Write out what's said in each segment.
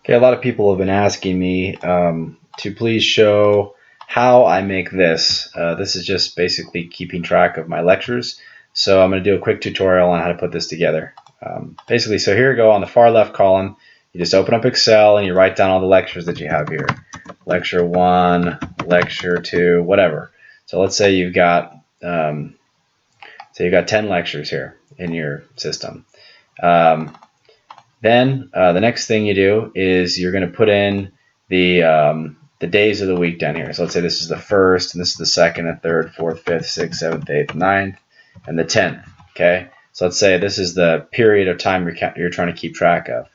Okay, a lot of people have been asking me to please show how I make this. This is just basically keeping track of my lectures. So I'm going to do a quick tutorial on how to put this together. Basically, so here we go on the far left column. You just open up Excel and you write down all the lectures that you have here. Lecture 1, Lecture 2, whatever. So let's say you've got 10 lectures here in your system. Then the next thing you do is you're going to put in the days of the week down here. So let's say this is the 1st, and this is the 2nd, the 3rd, 4th, 5th, 6th, 7th, 8th, 9th, and the 10th. Okay, so let's say this is the period of time you're trying to keep track of.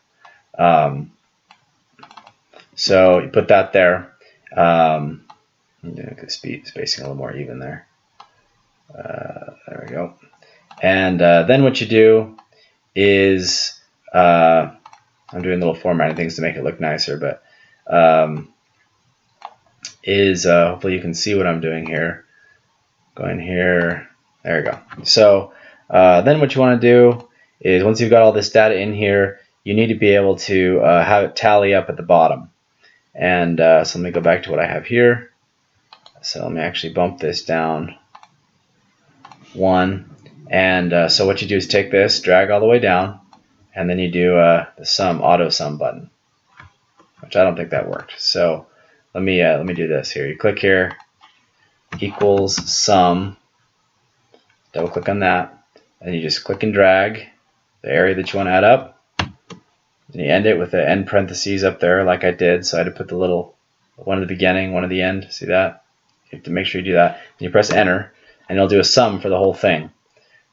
So you put that there. Spacing a little more even there. There we go. And then what you do is I'm doing little formatting things to make it look nicer, but hopefully you can see what I'm doing here. Go in here. There we go. So then what you want to do is once you've got all this data in here, you need to be able to have it tally up at the bottom. And so let me go back to what I have here. So let me actually bump this down 1. And so what you do is take this, drag all the way down, and then you do the sum, auto sum button, which I don't think that worked. So let me do this here. You click here, equals sum, double click on that, and you just click and drag the area that you want to add up. And you end it with the end parentheses up there like I did. So I had to put the little one at the beginning, one at the end. See that? You have to make sure you do that. And you press enter, and it'll do a sum for the whole thing.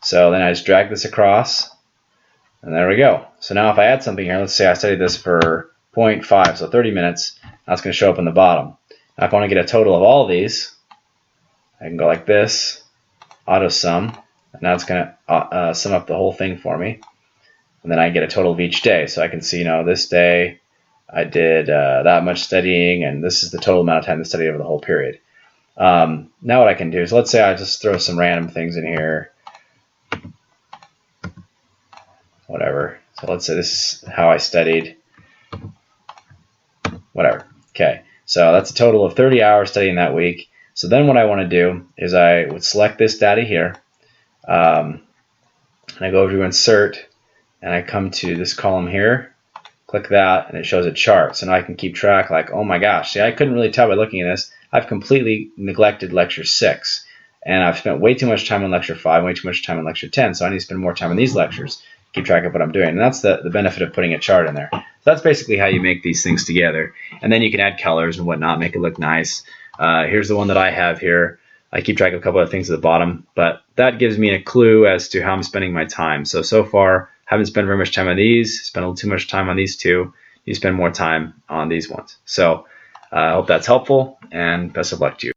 So then I just drag this across, and there we go. So now if I add something here, let's say I studied this for 0.5, so 30 minutes, now it's going to show up on the bottom. Now if I want to get a total of all of these, I can go like this, auto sum, and now it's going to sum up the whole thing for me. And then I get a total of each day. So I can see, this day I did that much studying, and this is the total amount of time to study over the whole period. Now what I can do is, let's say I just throw some random things in here. Whatever. So let's say this is how I studied. Whatever. Okay. So that's a total of 30 hours studying that week. So then what I want to do is I would select this data here. And I go over to Insert, and I come to this column here. Click that, and it shows a chart. So now I can keep track, like, oh my gosh, see, I couldn't really tell by looking at this. I've completely neglected Lecture 6. And I've spent way too much time on Lecture 5, way too much time on Lecture 10. So I need to spend more time on these lectures. Keep track of what I'm doing. And that's the benefit of putting a chart in there. So that's basically how you make these things together. And then you can add colors and whatnot, make it look nice. Here's the one that I have here. I keep track of a couple of things at the bottom, but that gives me a clue as to how I'm spending my time. So far, haven't spent very much time on these, spent a little too much time on these two. You spend more time on these ones. So I hope that's helpful, and best of luck to you.